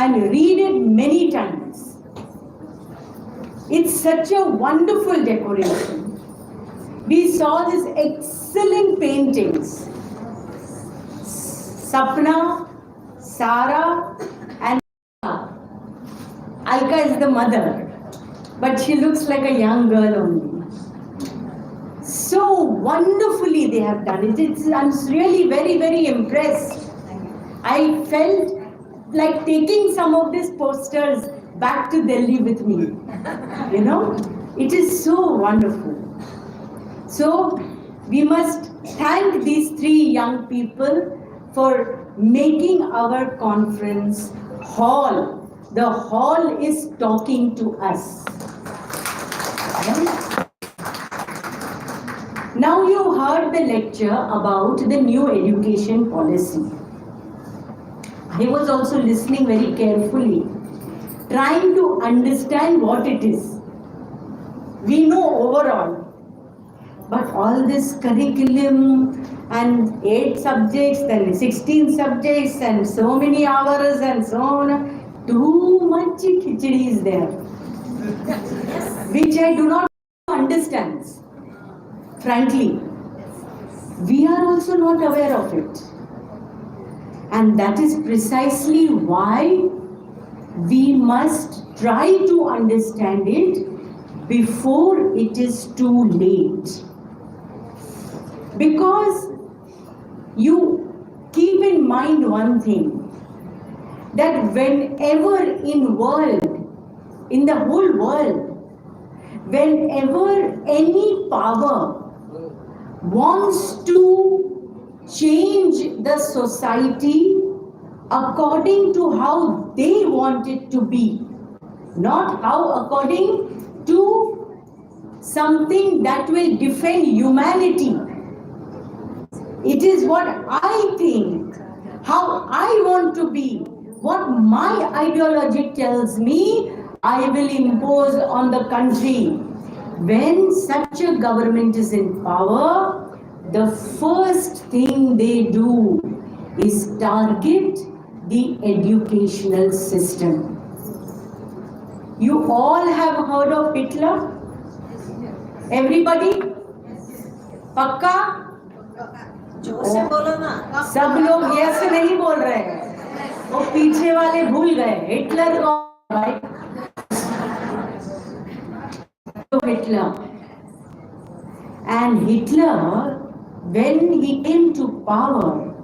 and read it many times. It's such a wonderful decoration. We saw these excellent paintings. Sapna, Sara, and Alka is the mother, but she looks like a young girl only. So wonderfully they have done it. I'm really very, very impressed. I felt like taking some of these posters back to Delhi with me. You know, it is so wonderful. So we must thank these three young people for making our conference hall. The hall is talking to us. Now you heard the lecture about the new education policy. I was also listening very carefully, trying to understand what it is. We know overall, but all this curriculum and 8 subjects, then 16 subjects, and so many hours and so on, too much khichdi is there, which I do not understand. Frankly, we are also not aware of it. And that is precisely why we must try to understand it before it is too late. Because you keep in mind one thing, that whenever in the whole world, whenever any power wants to change the society according to how they want it to be, not how according to something that will defend humanity. It is what I think, how I want to be, what my ideology tells me, I will impose on the country. When such a government is in power, the first thing they do is target the educational system. You all have heard of Hitler? Everybody? Pakka? सब लोग yes नहीं बोल रहे हैं, वो पीछे वाले भूल गए हिटलर कौन भाई? Hitler. And Hitler, when he came to power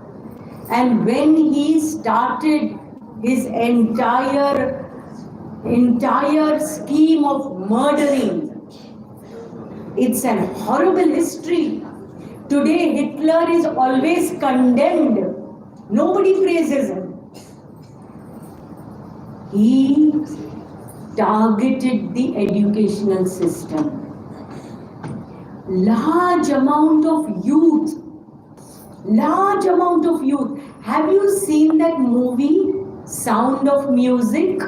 and when he started his entire scheme of murdering, it's an horrible history. Today Hitler is always condemned. Nobody praises him. He targeted the educational system. Large amount of youth. Have you seen that movie, Sound of Music?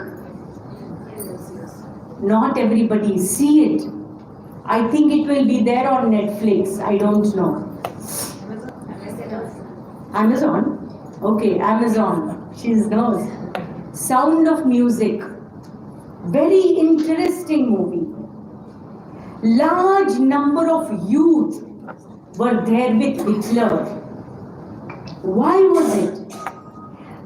Not everybody see it. I think it will be there on Netflix. I don't know. Amazon? Okay, Amazon. She knows. Sound of Music. Very interesting movie. Large number of youth were there with Hitler. Why was it?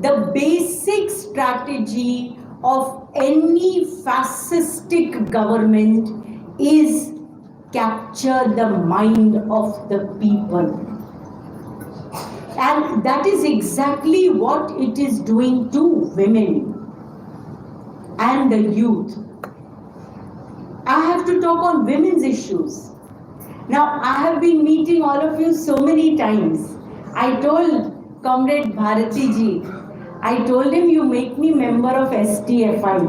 The basic strategy of any fascistic government is capture the mind of the people. And that is exactly what it is doing to women and the youth. I have to talk on women's issues. Now, I have been meeting all of you so many times. I told Comrade Bharati ji, I told him you make me member of STFI.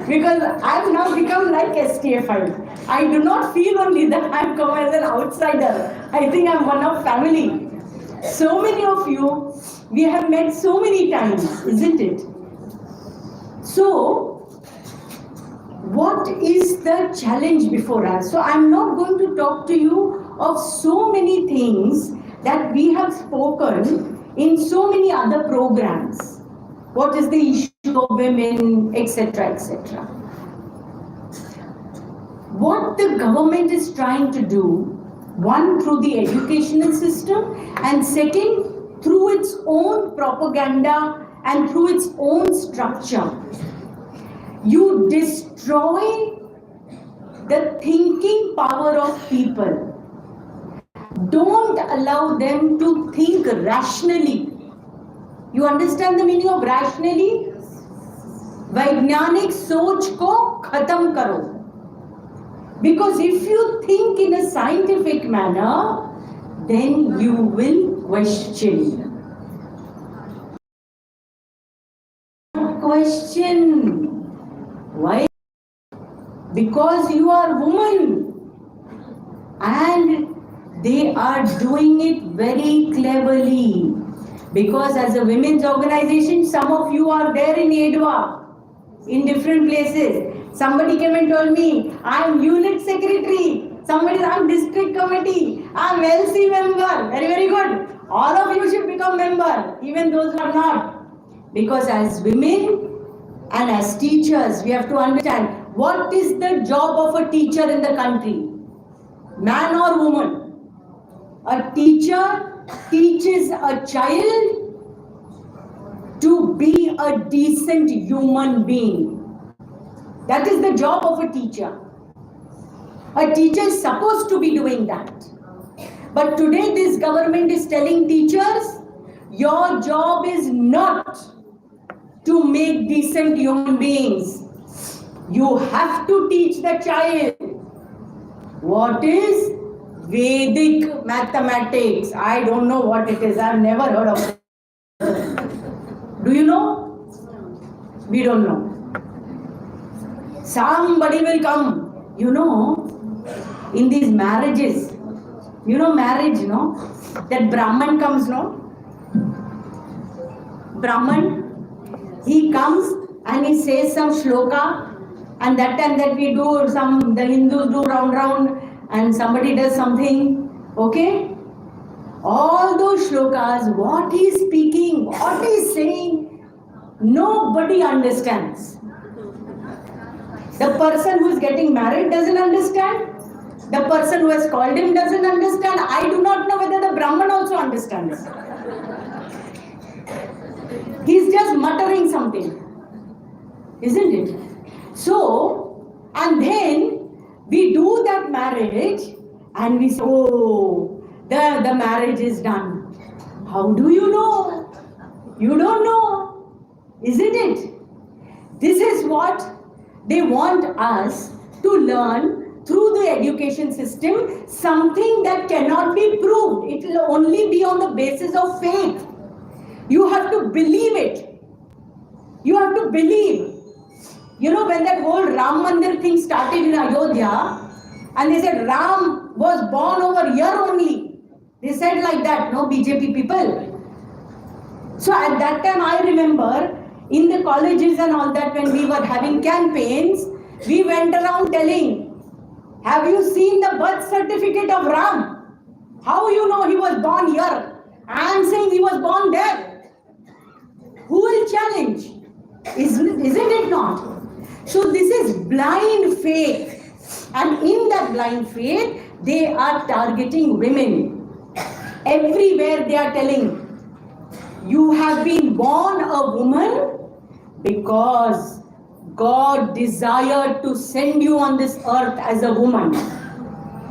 Because I have now become like STFI. I do not feel only that I have come as an outsider. I think I am one of family. So many of you, we have met so many times, isn't it? So, what is the challenge before us? So, I am not going to talk to you of so many things that we have spoken in so many other programs. What is the issue for women, etc., etc. What the government is trying to do, one, through the educational system, and second, through its own propaganda and through its own structure, you destroy the thinking power of people. Don't allow them to think rationally. You understand the meaning of rationally? वैज्ञानिक सोच को खत्म करो. Because if you think in a scientific manner, then you will question. Why? Because you are woman, and they are doing it very cleverly. Because as a women's organization, some of you are there in Edwa, in different places. Somebody came and told me, I'm unit secretary. Somebody, I'm district committee. I'm LC member. Very, very good. All of you should become member, even those who are not. Because as women and as teachers, we have to understand what is the job of a teacher in the country, man or woman. A teacher teaches a child to be a decent human being. That is the job of a teacher. A teacher is supposed to be doing that. But today this government is telling teachers, your job is not to make decent human beings. You have to teach the child what is Vedic mathematics. I don't know what it is. I've never heard of it. Do you know? We don't know. Somebody will come. You know, in these marriages, you know marriage, no? That Brahman comes, no? Brahman, he comes and he says some shloka, and that time that we do some, the Hindus do round, and somebody does something, okay? All those shlokas, what he is speaking, what he is saying, nobody understands. The person who is getting married doesn't understand. The person who has called him doesn't understand. I do not know whether the Brahman also understands. He's just muttering something, isn't it? So, and then we do that marriage and we say, oh, the marriage is done. How do you know? You don't know, isn't it? This is what they want us to learn through the education system, something that cannot be proved. It will only be on the basis of faith. You have to believe it. You have to believe. You know, when that whole Ram Mandir thing started in Ayodhya, and they said Ram was born over here only. They said like that, no, BJP people. So at that time, I remember in the colleges and all that, when we were having campaigns, we went around telling, have you seen the birth certificate of Ram? How you know he was born here? I am saying he was born there. Who will challenge? Isn't it not? So this is blind faith. And in that blind faith, they are targeting women. Everywhere they are telling, you have been born a woman because God desired to send you on this earth as a woman.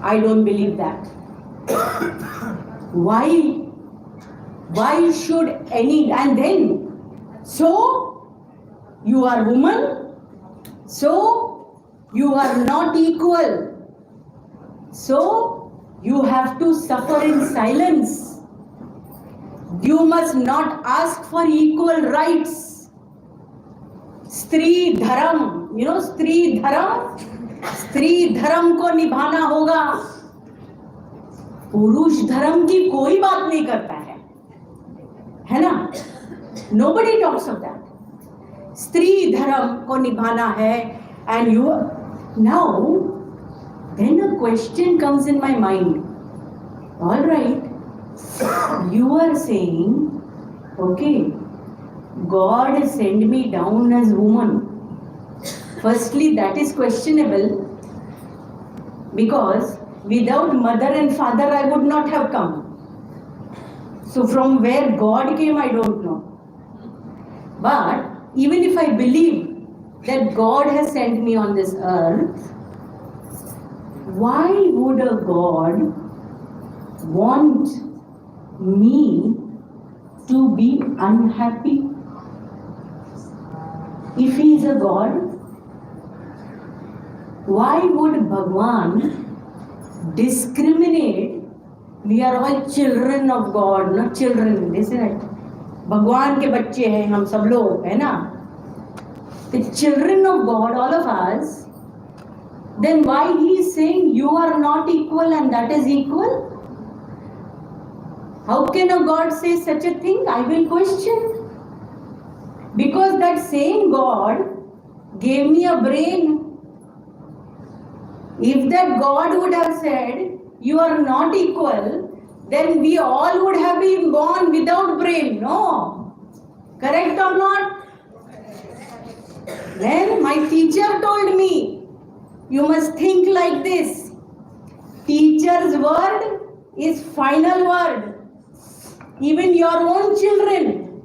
I don't believe that. Why? Why should any? And then, so you are woman, so you are not equal. So you have to suffer in silence. You must not ask for equal rights. स्त्री धर्म, you know, स्त्री धर्म को निभाना होगा. पुरुष धर्म की कोई बात नहीं करता है ना? Nobody talks of that. स्त्री धर्म को निभाना है, and you now, then a question comes in my mind. All right, you are saying, okay, God sent me down as woman. Firstly, that is questionable, because without mother and father I would not have come. So from where God came, I don't know. But even if I believe that God has sent me on this earth, why would a God want me to be unhappy? If he is a God, why would Bhagwan discriminate? We are all children of God, not children, isn't it? भगवान के बच्चे हैं हम सब लोग, है ना? The children of God, all of us. Then why he is saying you are not equal and that is equal? How can a God say such a thing? I will question. Because that same God gave me a brain. If that God would have said you are not equal, then we all would have been born without brain. No. Correct or not? Then my teacher told me, you must think like this. Teacher's word is final word. Even your own children.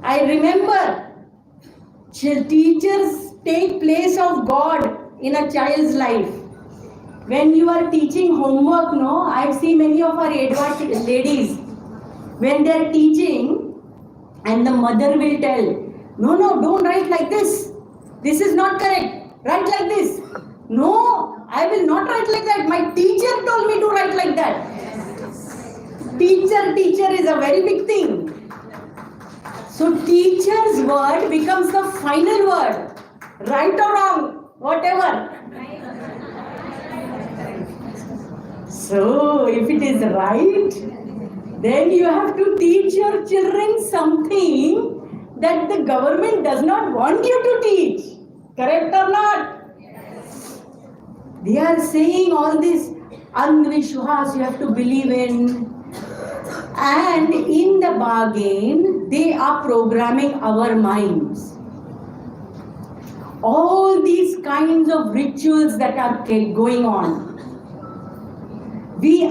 I remember, teachers take place of God in a child's life. When you are teaching homework, no, I've seen many of our advanced ladies, when they are teaching and the mother will tell, no, don't write like this. This is not correct. Write like this. No, I will not write like that. My teacher told me to write like that. Teacher is a very big thing. So teacher's word becomes the final word. Right or wrong, whatever. So if it is right, then you have to teach your children something that the government does not want you to teach. Correct or not? They are saying all this Andhvishwas you have to believe in. And in the bargain, they are programming our minds. All these kinds of rituals that are going on. We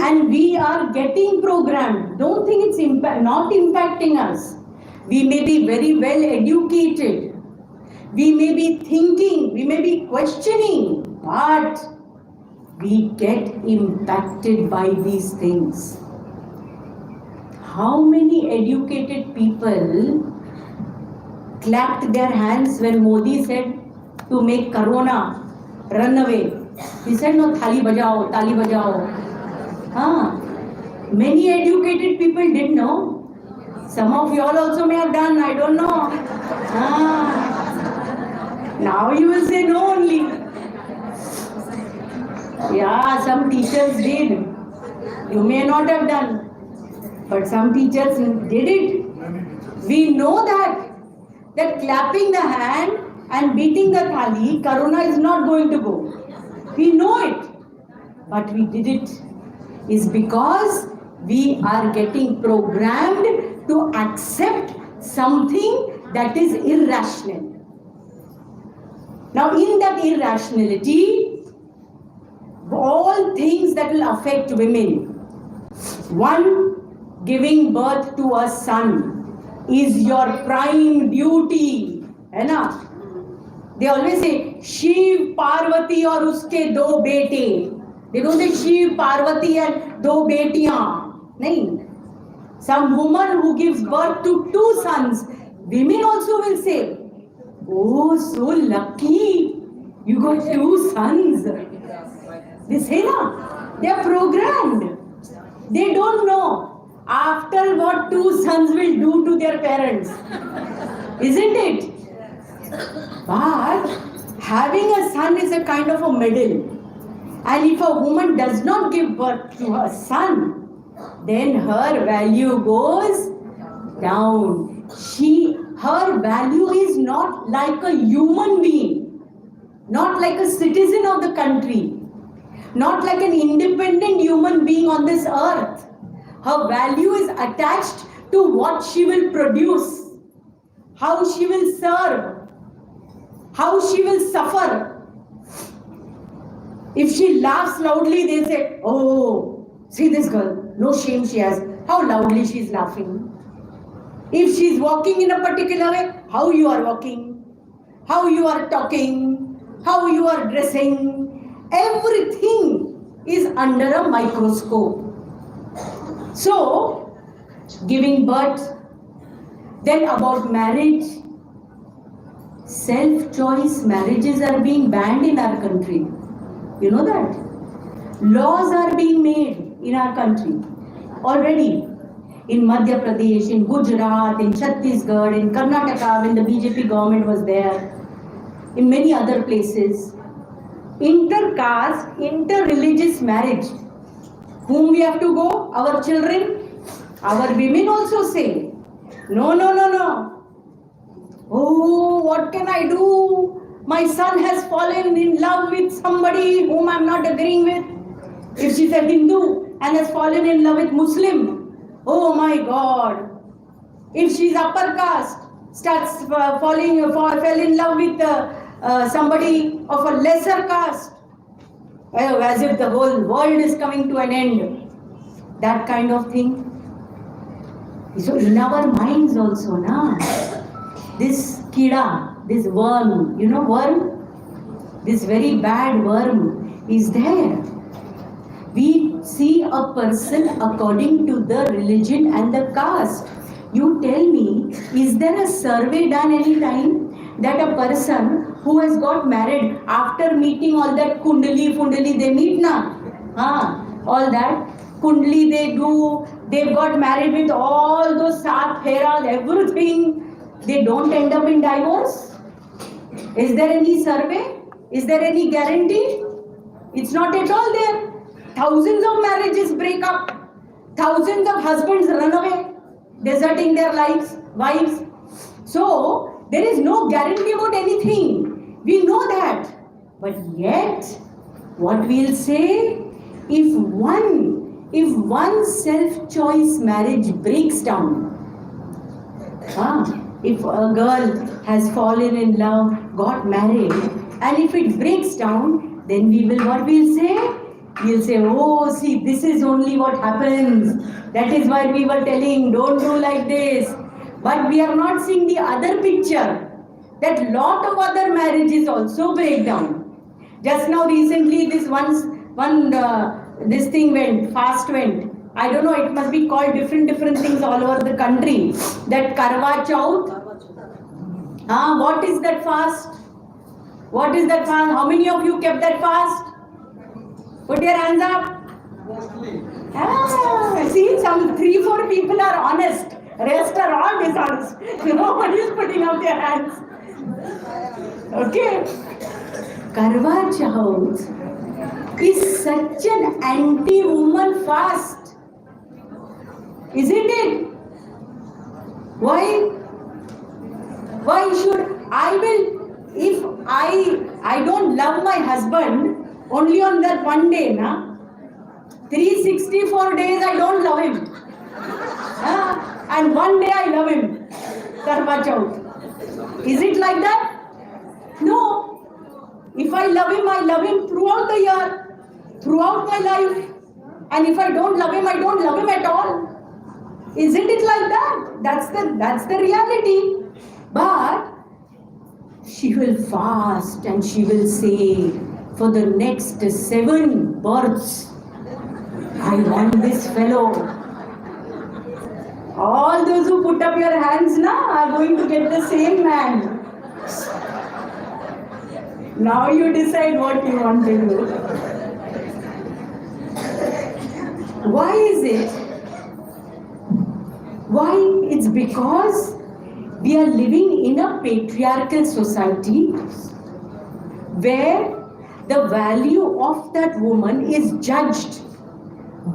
are getting programmed. Don't think it's not impacting us. We may be very well educated. We may be thinking, we may be questioning, but we get impacted by these things. How many educated people clapped their hands when Modi said to make Corona run away? He said, no, thali bajao, tali bajao. Many educated people didn't know. Some of you all also may have done, I don't know. Now you will say no only. Yeah, some teachers did. You may not have done. But some teachers did it. We know that clapping the hand and beating the thali, Corona is not going to go. We know it. But we did it. Is because we are getting programmed to accept something that is irrational. Now in that irrationality, all things that will affect women. One, giving birth to a son is your prime duty. है ना? They always say, Shiv, Parvati और उसके दो बेटे. They don't say Shiv, Parvati and दो बेटियां. नहीं. Some woman who gives birth to two sons, women also will say, oh, so lucky, you got two sons. They say, na, they are programmed. They don't know after what two sons will do to their parents. Isn't it? But having a son is a kind of a medal. And if a woman does not give birth to her son, then her value goes down. Her value is not like a human being, not like a citizen of the country, not like an independent human being on this earth. Her value is attached to what she will produce, how she will serve, how she will suffer. If she laughs loudly, they say, oh, see this girl, no shame she has, how loudly she is laughing. If she is walking in a particular way, how you are walking, how you are talking, how you are dressing, everything is under a microscope. So, giving birth, then about marriage, self-choice marriages are being banned in our country. You know that? Laws are being made in our country already. In Madhya Pradesh, in Gujarat, in Chhattisgarh, in Karnataka, when the BJP government was there, in many other places. Inter-caste, inter-religious marriage. Whom we have to go? Our children? Our women also say, no, no, no, no. Oh, what can I do? My son has fallen in love with somebody whom I am not agreeing with. If she's a Hindu and has fallen in love with Muslim, oh my God. If she's upper caste, fell in love with somebody of a lesser caste, as if the whole world is coming to an end. That kind of thing. So in our minds also, na, this kida, this worm, you know worm? This very bad worm is there. We see a person according to the religion and the caste. You tell me, is there a survey done any time that a person who has got married after meeting all that kundali they meet na? All that kundali they do, they've got married with all those saat pheras, everything, they don't end up in divorce? Is there any survey? Is there any guarantee? It's not at all there. Thousands of marriages break up. Thousands of husbands run away, deserting their wives. So, there is no guarantee about anything. We know that. But yet, what we'll say, if one self-choice marriage breaks down, if a girl has fallen in love, got married, and if it breaks down, then what we'll say? We'll say, oh, see, this is only what happens. That is why we were telling, don't do like this. But we are not seeing the other picture, that lot of other marriages also break down. Just now recently, this thing went. I don't know, it must be called different things all over the country. That Karwa Chauth. What is that fast? What is that fast? How many of you kept that fast? Put your hands up. See, some 3-4 people are honest. Rest are all dishonest. Nobody is putting up their hands. Okay. Karwa Chauth is such an anti-woman fast. Isn't it? Why should if I don't love my husband only on that one day, 364 days I don't love him. And one day I love him. Karwa Chauth. Is it like that? No. If I love him throughout the year, throughout my life. And if I don't love him at all. Isn't it like that? That's the reality. But she will fast and she will say, for the next 7 births, I want this fellow. All those who put up your hands now are going to get the same man. Now you decide what you want to do. Why is it? Why? It's because we are living in a patriarchal society where the value of that woman is judged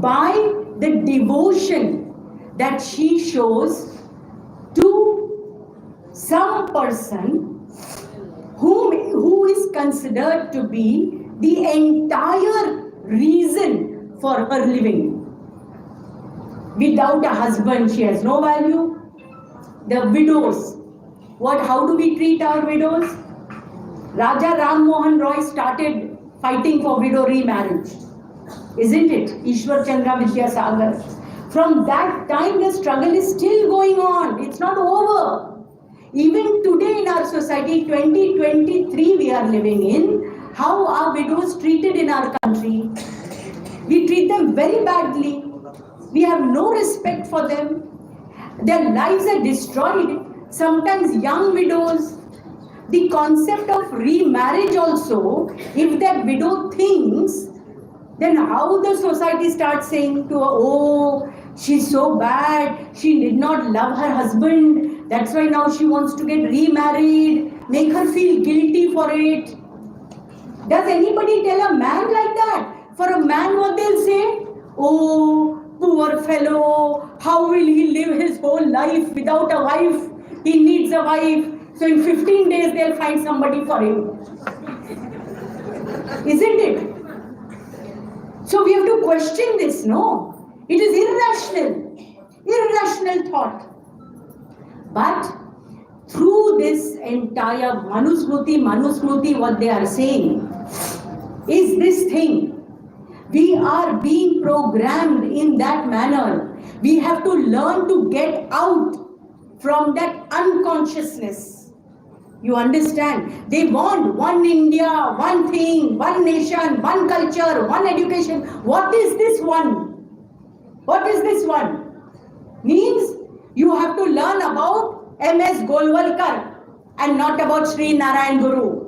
by the devotion that she shows to some person who is considered to be the entire reason for her living. Without a husband, she has no value. The widows, How do we treat our widows? Raja Ram Mohan Roy started fighting for widow remarriage. Isn't it? Ishwar Chandra Vidyasagar. From that time, the struggle is still going on. It's not over. Even today in our society, 2023 we are living in, how are widows treated in our country? We treat them very badly. We have no respect for them. Their lives are destroyed. Sometimes young widows. The concept of remarriage also, if that widow thinks, then how the society starts saying to her, oh, she's so bad, she did not love her husband, that's why now she wants to get remarried, make her feel guilty for it. Does anybody tell a man like that? For a man, what they'll say? Oh, poor fellow, how will he live his whole life without a wife? He needs a wife. So in 15 days, they'll find somebody for him. Isn't it? So we have to question this, no? It is irrational thought. But through this entire Manusmriti, what they are saying is this thing. We are being programmed in that manner. We have to learn to get out from that unconsciousness. You understand? They want one India, one thing, one nation, one culture, one education. What is this one? What is this one? Means you have to learn about M.S. Golwalkar and not about Sri Narayan Guru.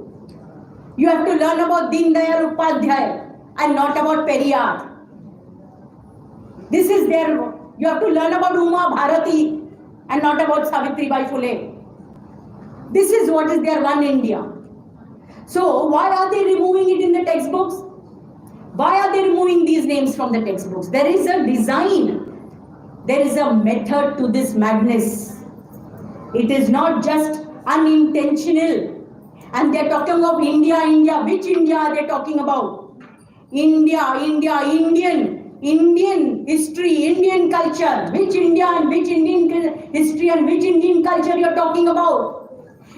You have to learn about Deen Dayal Upadhyay and not about Periyar. This is their. You have to learn about Uma Bharati and not about Savitribai Phule. This is what is their one India. So why are they removing it in the textbooks? Why are they removing these names from the textbooks? There is a design. There is a method to this madness. It is not just unintentional. And they are talking of India. Which India are they talking about? India, Indian history, Indian culture. Which India and which Indian history and which Indian culture you are talking about?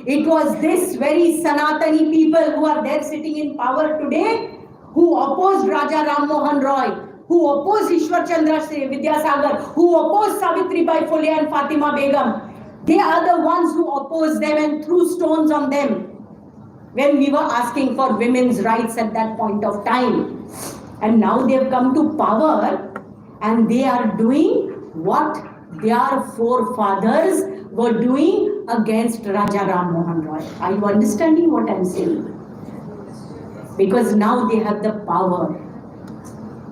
It was this very Sanatani people who are there sitting in power today, who opposed Raja Ram Mohan Roy, who opposed Ishwar Chandra Vidyasagar, who opposed Savitribai Phule and Fatima Begum. They are the ones who opposed them and threw stones on them when we were asking for women's rights at that point of time. And now they have come to power and they are doing what their forefathers were doing against Raja Ram Mohan Roy. Are you understanding what I am saying? Because now they have the power.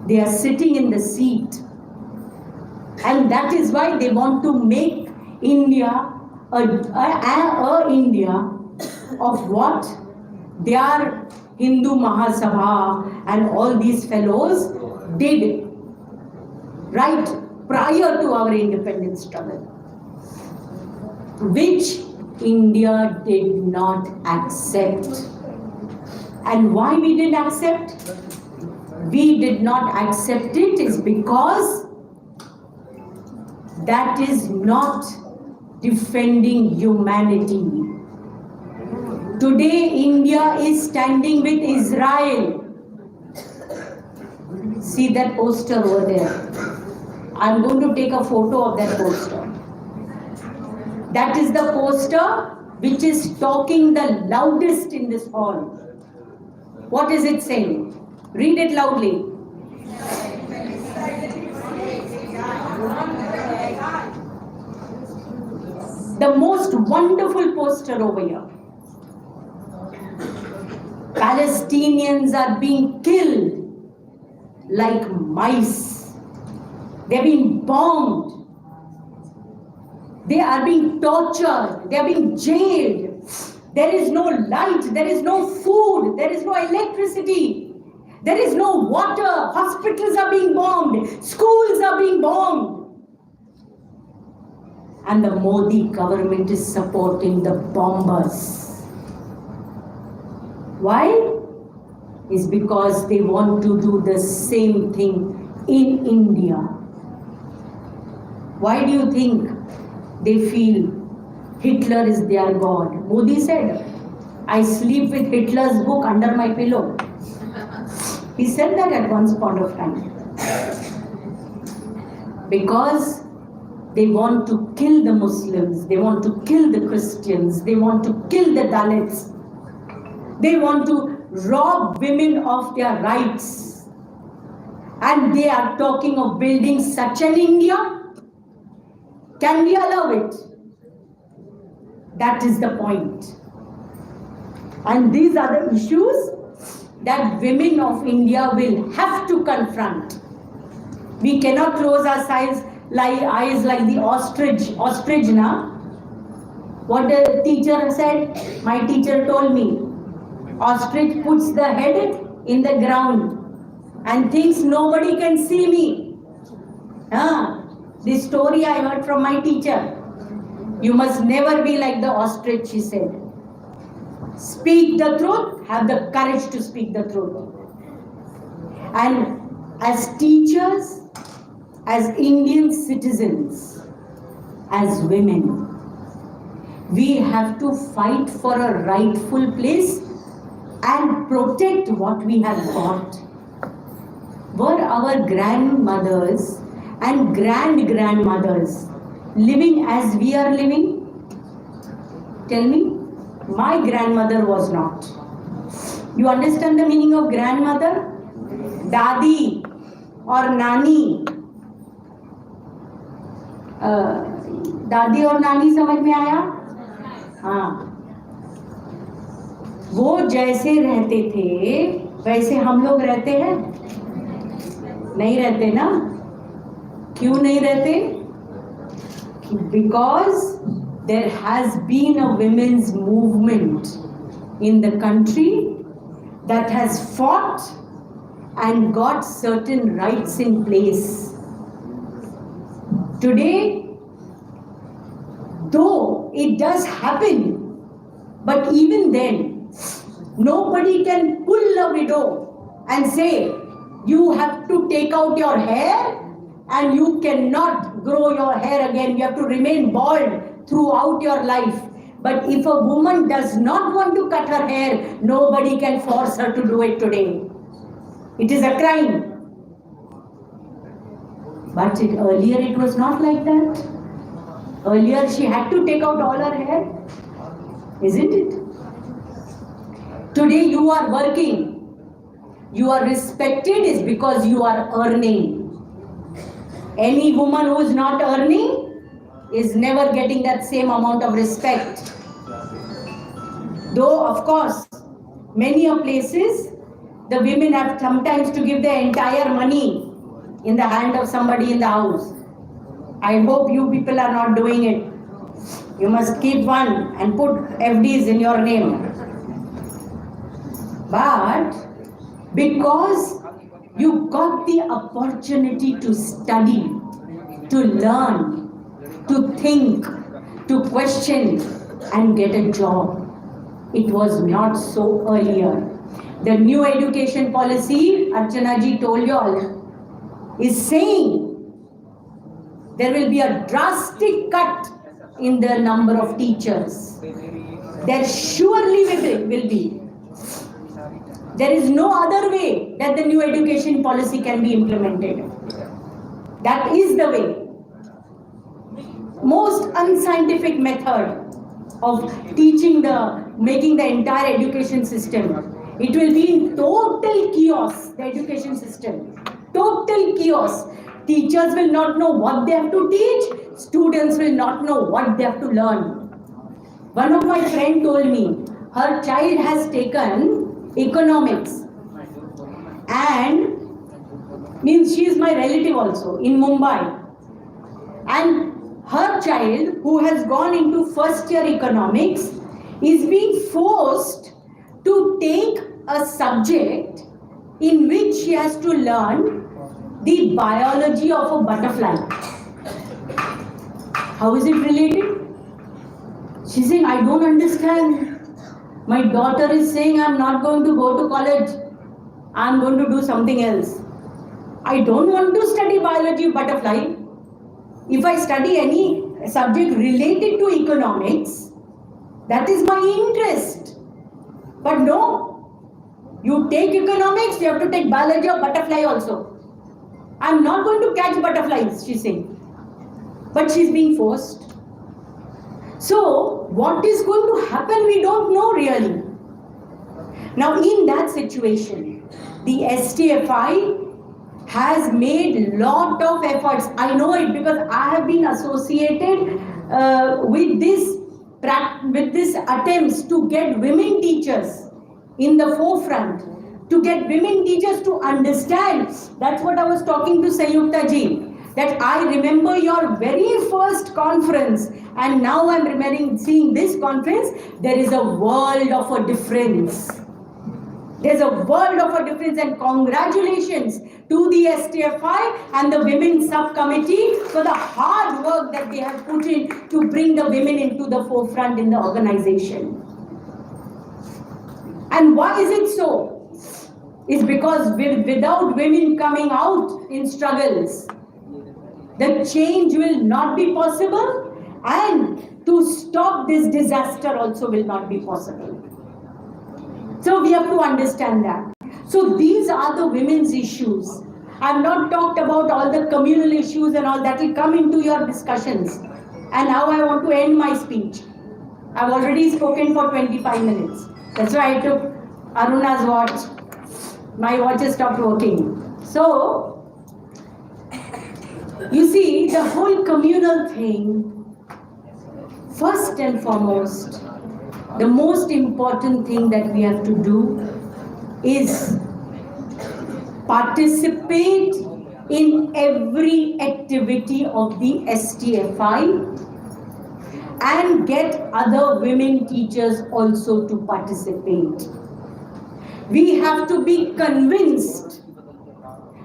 They are sitting in the seat. And that is why they want to make India a India of what their Hindu Mahasabha and all these fellows did right prior to our independence struggle, which India did not accept. And why we didn't accept? We did not accept it is because that is not defending humanity. Today, India is standing with Israel. See that poster over there. I'm going to take a photo of that poster. That is the poster which is talking the loudest in this hall. What is it saying? Read it loudly. The most wonderful poster over here. Palestinians are being killed like mice. They are being bombed. They are being tortured. They are being jailed. There is no light. There is no food. There is no electricity. There is no water. Hospitals are being bombed. Schools are being bombed. And the Modi government is supporting the bombers. Why? It's because they want to do the same thing in India. Why do you think they feel Hitler is their God. Modi said, I sleep with Hitler's book under my pillow. He said that at one point of time. Because they want to kill the Muslims, they want to kill the Christians, they want to kill the Dalits, they want to rob women of their rights. And they are talking of building such an India. Can we allow it? That is the point. And these are the issues that women of India will have to confront. We cannot close our eyes like the ostrich now. What the teacher said, my teacher told me, ostrich puts the head in the ground and thinks nobody can see me. This story I heard from my teacher. You must never be like the ostrich, she said. Speak the truth, have the courage to speak the truth. And as teachers, as Indian citizens, as women, we have to fight for a rightful place and protect what we have got. Were our grandmothers and grandmothers living as we are living? Tell me. My grandmother was not. You understand the meaning of grandmother? Dadi or Nani. दादी और नानी समझ में आया? हाँ, वो जैसे रहते थे वैसे हम लोग रहते हैं? नहीं रहते ना? क्यों नहीं रहते? Because there has been a women's movement in the country that has fought and got certain rights in place. Today, though it does happen, but even then, nobody can pull a widow and say, you have to take out your hair and you cannot grow your hair again. You have to remain bald throughout your life. But if a woman does not want to cut her hair, nobody can force her to do it today. It is a crime. But earlier it was not like that. Earlier she had to take out all her hair. Isn't it? Today you are working. You are respected is because you are earning. Any woman who is not earning is never getting that same amount of respect. Though, of course, many places, the women have sometimes to give their entire money in the hand of somebody in the house. I hope you people are not doing it. You must keep one and put FDs in your name. But because you got the opportunity to study, to learn, to think, to question and get a job. It was not so earlier. The new education policy, Archana ji told you all, is saying there will be a drastic cut in the number of teachers. There surely will be. There is no other way that the new education policy can be implemented. That is the way. Most unscientific method of making the entire education system. It will be in total chaos, the education system. Total chaos. Teachers will not know what they have to teach. Students will not know what they have to learn. One of my friends told me, her child has taken economics and means she is my relative also in Mumbai. And her child who has gone into first year economics is being forced to take a subject in which she has to learn the biology of a butterfly. How is it related? She's saying, I don't understand. My daughter is saying, I'm not going to go to college. I'm going to do something else. I don't want to study biology of butterfly. If I study any subject related to economics, that is my interest. But no, you take economics, you have to take biology or butterfly also. I'm not going to catch butterflies, she's saying. But she's being forced. So, what is going to happen, we don't know really. Now, in that situation, the STFI has made lot of efforts. I know it because I have been associated with this attempts to get women teachers in the forefront, to get women teachers to understand. That's what I was talking to Sanyukta ji, that I remember your very first conference and now I'm remembering seeing this conference. There is a world of a difference. There's a world of a difference, and congratulations to the STFI and the Women's Subcommittee for the hard work that they have put in to bring the women into the forefront in the organization. And why is it so? It's because without women coming out in struggles, the change will not be possible, and to stop this disaster also will not be possible. So we have to understand that. So these are the women's issues. I've not talked about all the communal issues and all that will come into your discussions. And now I want to end my speech. I've already spoken for 25 minutes. That's why I took Aruna's watch. My watch has stopped working. So, you see, the whole communal thing, first and foremost, the most important thing that we have to do is participate in every activity of the STFI and get other women teachers also to participate. We have to be convinced.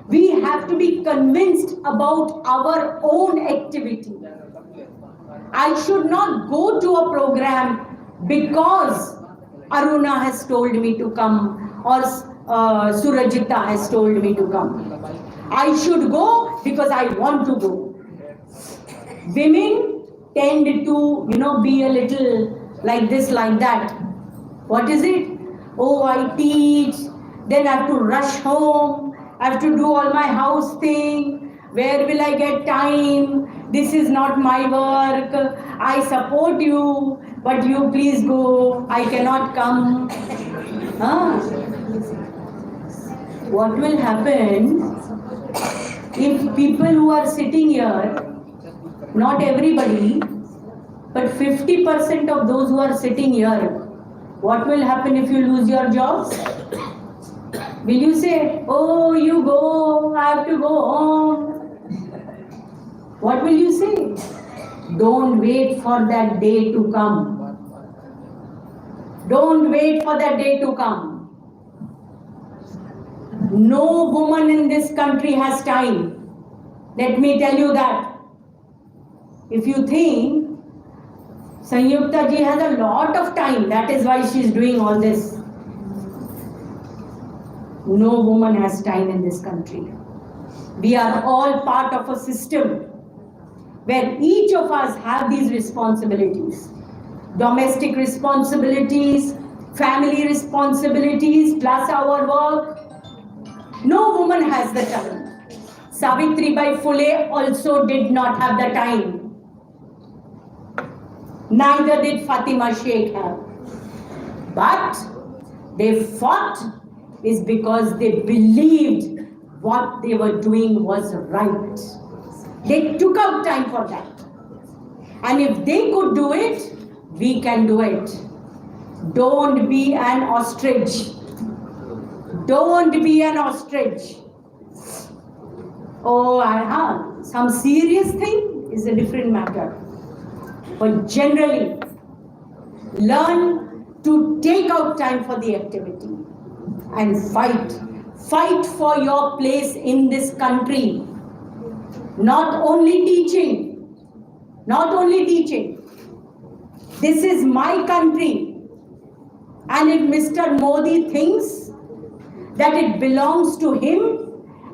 We have to be convinced about our own activity. I should not go to a program because Aruna has told me to come or Surajita has told me to come. I should go because I want to go. Women tend to, be a little like this, like that. What is it? Oh, I teach, then I have to rush home, I have to do all my house thing. Where will I get time? This is not my work. I support you, but you please go. I cannot come. What will happen if people who are sitting here, not everybody, but 50% of those who are sitting here, what will happen if you lose your jobs? Will you say, oh, you go, I have to go home? What will you say? Don't wait for that day to come. Don't wait for that day to come. No woman in this country has time. Let me tell you that. If you think Sanyukta ji has a lot of time, that is why she is doing all this. No woman has time in this country. We are all part of a system where each of us have these responsibilities. Domestic responsibilities, family responsibilities, plus our work. No woman has the time. Savitribai Phule also did not have the time. Neither did Fatima Sheikh have. But they fought is because they believed what they were doing was right. They took out time for that. And if they could do it, we can do it. Don't be an ostrich. Don't be an ostrich. Oh, some serious thing is a different matter. But generally, learn to take out time for the activity and fight. Fight for your place in this country. Not only teaching. Not only teaching. This is my country. And if Mr. Modi thinks that it belongs to him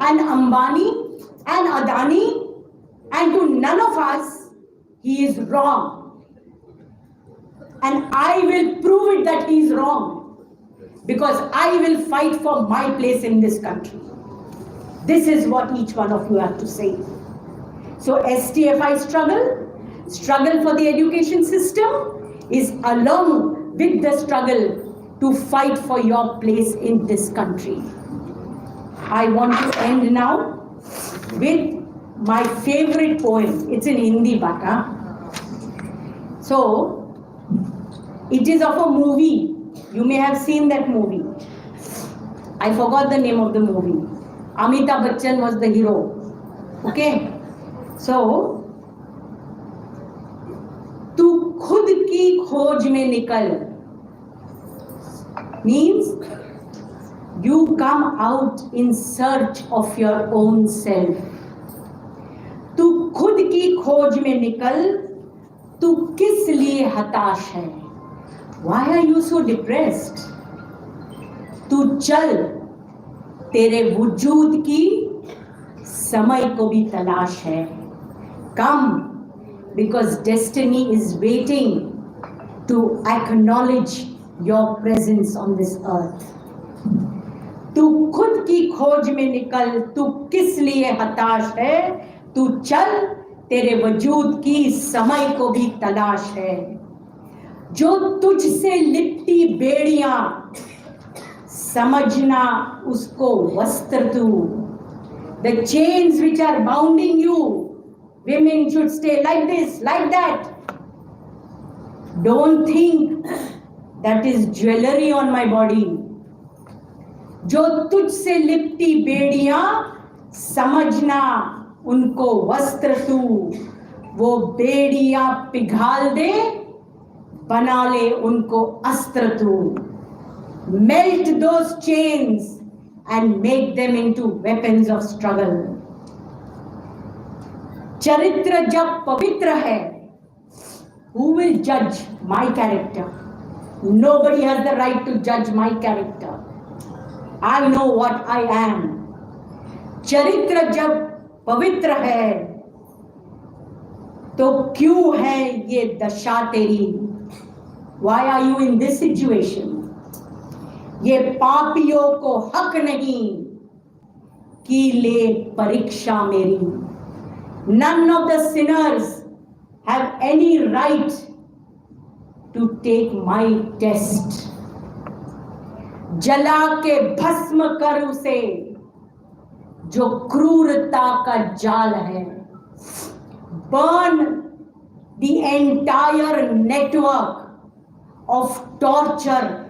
and Ambani and Adani and to none of us, he is wrong. And I will prove it that he is wrong. Because I will fight for my place in this country. This is what each one of you have to say. So STFI struggle for the education system is along with the struggle to fight for your place in this country. I want to end now with my favorite poem. It's in Hindi, Bata. So, it is of a movie. You may have seen that movie. I forgot the name of the movie. Amitabh Bachchan was the hero. Okay? So, तू खुद की खोज में निकल means you come out in search of your own self. तू खुद की खोज में निकल, तू किस लिए हताश है? Why are you so depressed? तू चल, तेरे वजूद की समय को भी तलाश है. Come, because destiny is waiting to acknowledge your presence on this earth. तू खुद की खोज में निकल, तू किस लिए हताश है? तू चल, तेरे वजूद की समय को भी तलाश है. जो तुझसे लिपटी बेड़ियां, समझना उसको वस्त्र तू. The chains which are bounding you, women should stay like this, like that. Don't think that is jewelry on my body. जो तुझसे लिपटी बेड़ियां, समझना उनको वस्त्र तू. वो बेड़ियां पिघाल दे, बना ले उनको अस्त्र तू. Melt those chains and make them into weapons of struggle. चरित्र जब पवित्र है, who will judge my character? Nobody has the right to judge my character. I know what I am. चरित्र जब पवित्र है, तो क्यों है ये दशा तेरी? Why are you in this situation? ये पापियों को हक नहीं कि ले परीक्षा मेरी. None of the sinners have any right to take my test. जला के भस्म कर उसे जो क्रूरता का जाल है. Burn the entire network of torture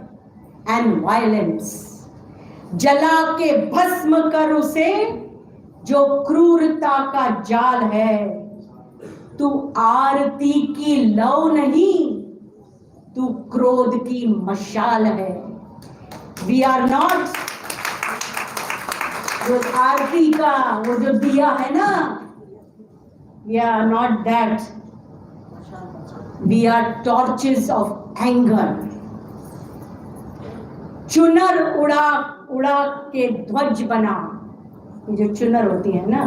and violence. जला के भस्म कर उसे जो क्रूरता का जाल है. तू आरती की लौ नहीं, तू क्रोध की मशाल है. We are not, जो आरती का वो जो दिया है ना, we are not that. We are torches of anger. चुनर उड़ा उड़ा के ध्वज बना. ये जो चुनर होती है ना,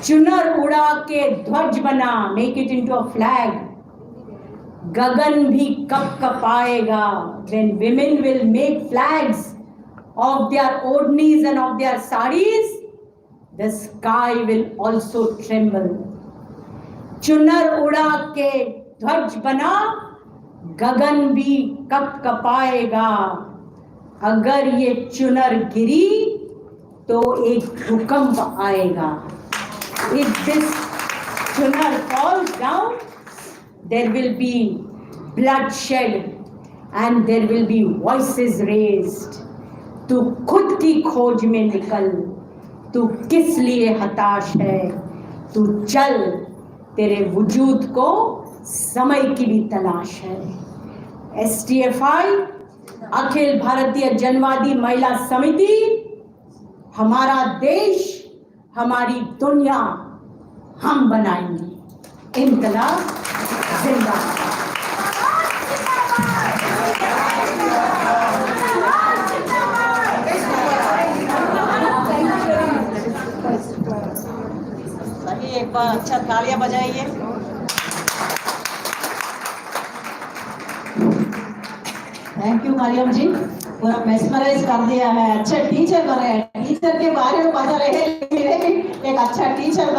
चुनर उड़ा के ध्वज बना. Make it into a flag. गगन भी cup कपाएगा. When women will make flags of their odhnis and of their saris, the sky will also tremble. चुनर उड़ा के ध्वज बना, गगन भी कप कपाएगा. अगर ये चुनर गिरी तो एक भूकंप आएगा. If this चुनर falls down, there will be bloodshed and there will be voices raised. तू खुद की खोज में निकल, तू किस लिए हताश है? तू चल, तेरे वजूद को समय की भी तलाश है. STFI, अखिल भारतीय जनवादी महिला समिति, हमारा देश, हमारी दुनिया हम बनाएंगे. इनकलाब जिंदाबाद. सही, एक बार अच्छा तालियां बजाइए. थैंक यू मरियम जी, पूरा मेस्मराइज कर दिया है। अच्छा टीचर बने, टीचर के बारे में पता रहे, एक अच्छा टीचर